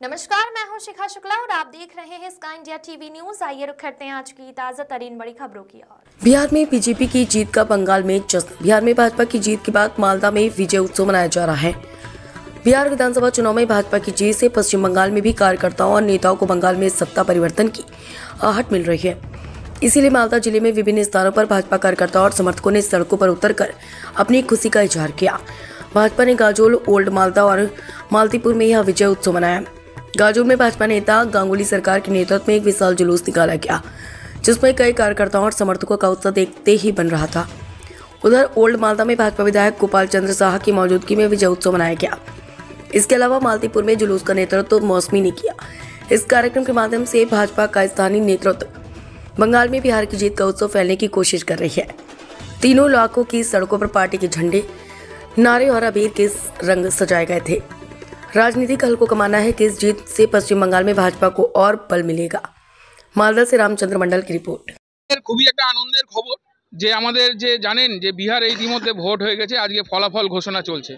नमस्कार, मैं हूं शिखा शुक्ला और आप देख रहे हैं स्काई इंडिया टीवी न्यूज। आइए रुक करते हैं आज की ताजा तरीन बड़ी खबरों की ओर। बिहार में बीजेपी की जीत का बंगाल में जश्न। बिहार में भाजपा की जीत के बाद मालदा में विजय उत्सव मनाया जा रहा है। बिहार विधानसभा चुनाव में भाजपा की जीत से पश्चिम बंगाल में भी कार्यकर्ताओं और नेताओं को बंगाल में सत्ता परिवर्तन की आहट मिल रही है। इसीलिए मालदा जिले में विभिन्न स्थानों पर भाजपा कार्यकर्ताओं और समर्थकों ने सड़कों पर उतरकर अपनी खुशी का इजहार किया। भाजपा ने गाजोल, ओल्ड मालदा और मालतीपुर में यह विजय उत्सव मनाया। गाजोल में भाजपा नेता गांगुली सरकार के नेतृत्व में एक विशाल जुलूस निकाला गया, जिसमें कई कार्यकर्ताओं और समर्थकों का उत्साह देखते ही बन रहा था। उधर ओल्ड मालदा में भाजपा विधायक गोपाल चंद्र साहा की मौजूदगी में विजय उत्सव मनाया गया। इसके अलावा मालतीपुर में जुलूस का नेतृत्व मौसमी ने किया। इस कार्यक्रम के माध्यम से भाजपा का स्थानीय नेतृत्व बंगाल में बिहार की जीत का उत्सव फैलने की कोशिश कर रही है। तीनों इलाकों की सड़कों पर पार्टी के झंडे, नारे और अबीर के रंग सजाए गए थे। राजनीतिक हल को कमाना है कि इस जीत से पश्चिम बंगाल में भाजपा को और बल मिलेगा। मालदा से रामचंद्र मंडल की रिपोर्ट। খুবই একটা আনন্দের খবর যে আমাদের যে জানেন যে বিহারে ইতিমধ্যে ভোট হয়ে গেছে, আজকে ফলাফল ঘোষণা চলছে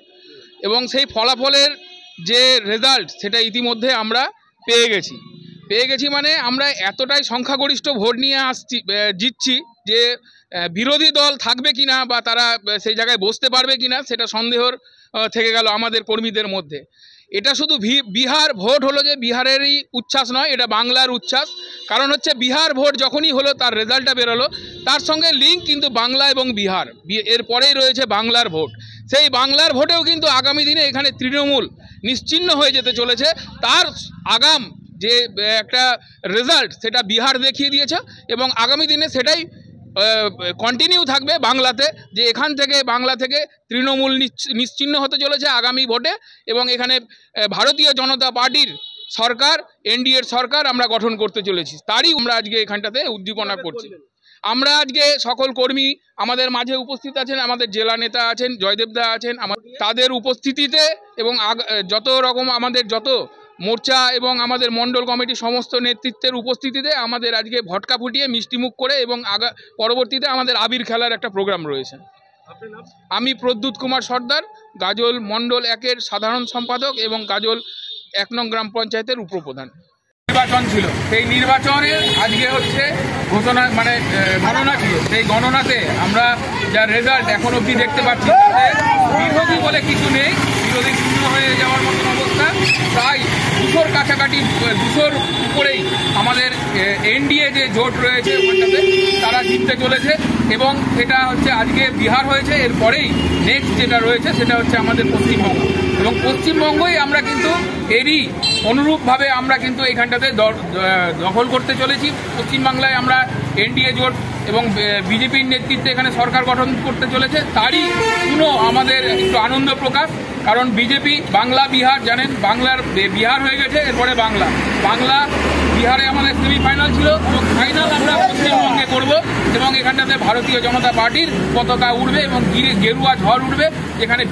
এবং সেই ফলাফলের যে রেজাল্ট সেটা ইতিমধ্যে আমরা পেয়ে গেছি মানে আমরা এতটাই সংখ্যাগরিষ্ঠ ভোট নিয়ে জিতছি যে বিরোধী দল থাকবে কিনা বা তারা সেই জায়গায় বসতে পারবে কিনা সেটা সন্দেহর থেকে গেল আমাদের কর্মীদের মধ্যে। এটা শুধু বিহার ভোট হলো যে বিহারেরই উচ্ছ্বাস নয়, এটা বাংলার উচ্ছ্বাস। কারণ হচ্ছে বিহার ভোট যখনই হলো তার রেজাল্টটা বেরোলো, তার সঙ্গে লিঙ্ক কিন্তু বাংলা এবং বিহার, এরপরেই রয়েছে বাংলার ভোট। সেই বাংলার ভোটেও কিন্তু আগামী দিনে এখানে তৃণমূল নিশ্চিহ্ন হয়ে যেতে চলেছে। তার আগাম যে একটা রেজাল্ট সেটা বিহার দেখিয়ে দিয়েছে এবং আগামী দিনে সেটাই কন্টিনিউ থাকবে বাংলাতে, যে এখান থেকে বাংলা থেকে তৃণমূল নিশ্চিহ্ন হতে চলেছে আগামী ভোটে এবং এখানে ভারতীয় জনতা পার্টির সরকার, এনডিএর সরকার আমরা গঠন করতে চলেছি। তারই আমরা আজকে এখানটাতে উদ্দীপনা করছি। আমরা আজকে সকল কর্মী আমাদের মাঝে উপস্থিত আছেন, আমাদের জেলা নেতা আছেন, জয়দেবদা আছেন, তাদের উপস্থিতিতে এবং যত রকম আমাদের যত মোর্চা এবং আমাদের মণ্ডল কমিটি সমস্ত নেতৃত্বের উপস্থিতিতে আমাদের আজকে ভটকা ফুটিয়ে মিষ্টিমুখ করে এবং পরবর্তীতে আমাদের আবির খেলার একটা প্রোগ্রাম রয়েছে। আমি প্রদ্যুৎ কুমার সর্দার, গাজল মণ্ডল 1-এর সাধারণ সম্পাদক এবং গাজল 1 নং গ্রাম পঞ্চায়েতের উপপ্রধান। নির্বাচন ছিল, সেই নির্বাচনে আজকে হচ্ছে ঘোষণা মানে গণনা ছিল। সেই গণনাতে আমরা যা রেজাল্ট এখন অবধি দেখতে পাচ্ছি বিরোধী বলে কিছু নেই, বিরোধী শূন্য হয়ে যাওয়ার মতন অবস্থা। প্রায় 200-র কাছাকাছি, 200-র উপরেই আমাদের এনডিএ যে জোট রয়েছে ওখানটাতে তারা জিততে চলেছে এবং সেটা হচ্ছে আজকে বিহার হয়েছে। এরপরেই নেক্সট যেটা রয়েছে সেটা হচ্ছে আমাদের পশ্চিমবঙ্গ এবং পশ্চিমবঙ্গই আমরা কিন্তু এরই অনুরূপভাবে আমরা কিন্তু এখানটাতে দখল করতে চলেছি। পশ্চিমবাংলায় আমরা এনডিএ জোট এবং বিজেপির নেতৃত্বে এখানে সরকার গঠন করতে চলেছে। তারই কোনো আমাদের একটু আনন্দ প্রকাশ, কারণ বিজেপি বাংলা বিহার জানেন, বাংলার বিহার হয়ে গেছে, এরপরে বাংলা বিহারে আমাদের সেমিফাইনাল ছিল এবং ফাইনাল আমরা পশ্চিমবঙ্গে করব এবং এখানটাতে ভারতীয় জনতা পার্টির পতাকা উঠবে এবং গেরুয়া ঝড় উঠবে। এখানে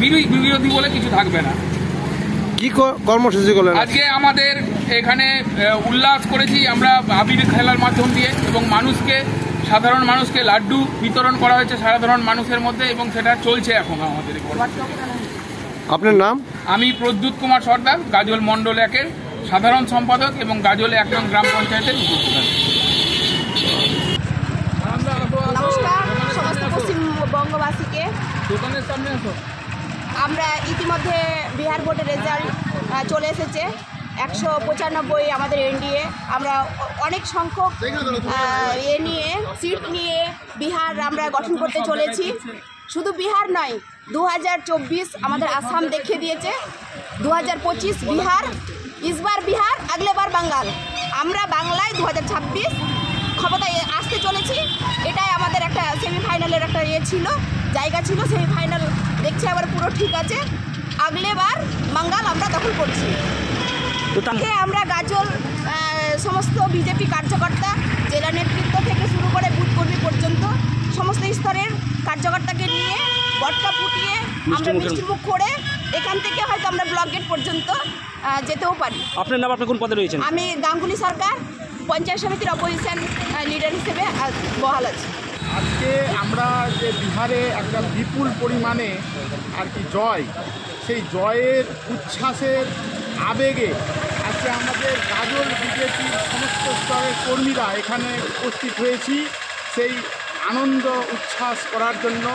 বিরোধী বলে কিছু থাকবে না। কি কর্মসূচি করলেন আজকে? আমাদের এখানে উল্লাস করেছি আমরা আবির খেলার মাধ্যম দিয়ে এবং সাধারণ মানুষকে লাড্ডু বিতরণ করা হয়েছে সাধারণ মানুষের মধ্যে এবং সেটা চলছে এখন আমাদের। আপনার নাম? আমি প্রদ্যুৎ কুমার সর্দার, গাজল মণ্ডল 1-এর সাধারণ সম্পাদক এবং গাজল 1 নং গ্রাম পঞ্চায়েতের উপপ্রধান। নমস্কার সমস্ত পশ্চিমবঙ্গবাসীকে। আমরা ইতিমধ্যে বিহার ভোটের রেজাল্ট চলে এসেছে, 195 আমাদের এনডিএ। আমরা অনেক সংখ্যক সিট নিয়ে বিহার আমরা গঠন করতে চলেছি। শুধু বিহার নয়, 2024 আমাদের আসাম দেখিয়ে দিয়েছে, 2025 বিহার, ইসবার বিহার, আগলেবার বাঙ্গাল। আমরা বাংলায় 2026 ক্ষমতায় আসতে চলেছি। এটাই আমাদের একটা সেমিফাইনালের একটা জায়গা ছিল। সেমিফাইনাল দেখছি আবার পুরো ঠিক আছে, আগলেবার বাঙ্গাল আমরা দখল করছি। আমরা গাজল সমস্ত বিজেপি কার্যকর্তা, জেলা নেতৃত্ব থেকে শুরু করে বুথ কর্মী পর্যন্ত সমস্ত স্তরের কার্যকর্তাকে নিয়ে ভটকা ফুটিয়ে আমরা মিষ্টিমুখ করে এখান থেকে হয়তো আমরা ব্লক গেট পর্যন্ত যেতেও পারি। আপনার নাম? আপনি কোন পদে রয়েছেন? আমি গাঙ্গুলি সরকার, পঞ্চায়েত সমিতির অপোজিশন লিডার হিসেবে বহাল আছি। আজকে আমরা যে বিহারে একটা বিপুল পরিমাণে আর কি জয়, সেই জয়ের উচ্ছ্বাসের আবেগে আজকে আমরা বিজেপির সমস্ত স্তরের কর্মীরা এখানে উপস্থিত হয়েছি সেই আনন্দ উচ্ছ্বাস করার জন্য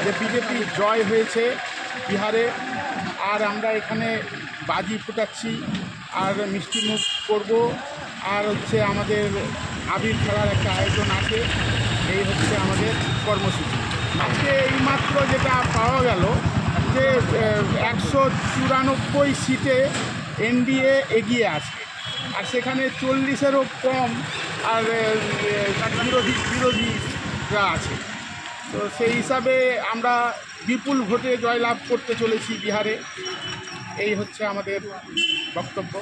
যে বিজেপির জয় হয়েছে বিহারে। আর আমরা এখানে বাজি ফুটাচ্ছি আর মিষ্টিমুখ করব, আর হচ্ছে আমাদের আবির খেলার একটা আয়োজন আছে। এই হচ্ছে আমাদের কর্মসূচি। আজকে এইমাত্র যেটা পাওয়া গেল যে 194 সিটে এনডিএ এগিয়ে আছে, আর সেখানে 40-এরও কম আর বিরোধীরা আছে। তো সেই হিসাবে আমরা বিপুল ভোটে জয়লাভ করতে চলেছি বিহারে। এই হচ্ছে আমাদের বক্তব্য।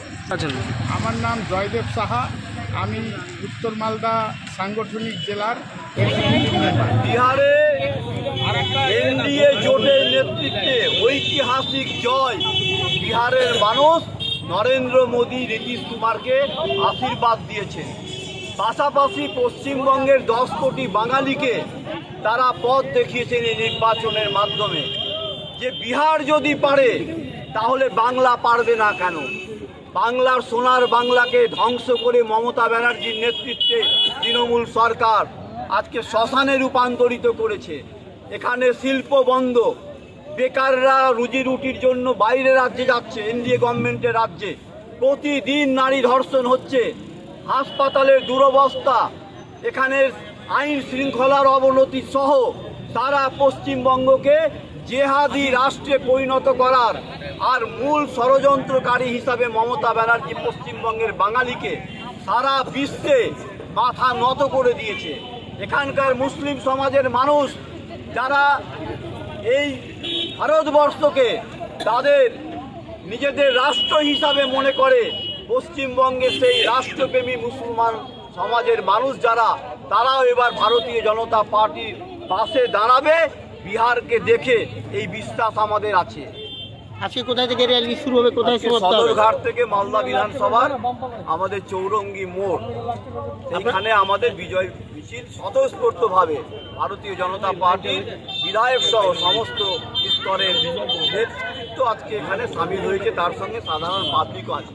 আমার নাম জয়দেব সাহা, আমি উত্তর মালদা সাংগঠনিক জেলার বিহারে এনডিএ জোটের নেতৃত্বে ঐতিহাসিক জয়। বিহারের মানুষ নরেন্দ্র মোদী নীতিশ কুমারকে আশীর্বাদ দিয়েছে। পাশাপাশি পশ্চিমবঙ্গের 10 কোটি বাঙালিকে তারা পথ দেখিয়েছেন এই নির্বাচনের মাধ্যমে। যে বিহার যদি পারে তাহলে বাংলা পারবে না কেন? বাংলার সোনার বাংলাকে ধ্বংস করে মমতা ব্যানার্জির নেতৃত্বে তৃণমূল সরকার আজকে শ্মশানে রূপান্তরিত করেছে। এখানে শিল্প বন্ধ, বেকাররা রুজি রুটির জন্য বাইরে রাজ্যে যাচ্ছে, এনডিএ গভর্নমেন্টের রাজ্যে। প্রতিদিন নারী ধর্ষণ হচ্ছে, হাসপাতালের দুরবস্থা, এখানের আইন শৃঙ্খলার অবনতি সহ সারা পশ্চিমবঙ্গকে জেহাদি রাষ্ট্রে পরিণত করার আর মূল ষড়যন্ত্রকারী হিসাবে মমতা ব্যানার্জি পশ্চিমবঙ্গের বাঙালিকে সারা বিশ্বে মাথা নত করে দিয়েছে। এখানকার মুসলিম সমাজের মানুষ যারা এই ভারতবর্ষকে তাদের নিজেদের রাষ্ট্র হিসাবে মনে করে, পশ্চিমবঙ্গের সেই রাষ্ট্রপ্রেমী মুসলমান সমাজের মানুষ যারা, তারাও এবার ভারতীয় জনতা পার্টির পাশে দাঁড়াবে। বিহারকে দেখে এই বিশ্বাস আমাদের আছে। আজকে কোথা থেকে র্যালি শুরু হবে, কোথায় সমাপ্ত হবে? সদরঘাট থেকে মালদা বিধানসভার আমাদের চৌরঙ্গি মোড়, এখানে আমাদের বিজয় মিছিল স্বতঃস্ফূর্তভাবে ভারতীয় জনতা পার্টির বিধায়ক সহ সমস্ত স্তরের নেতৃত্ব আজকে এখানে সামিল হয়েছে, তার সঙ্গে সাধারণ পাবলিকও আছে।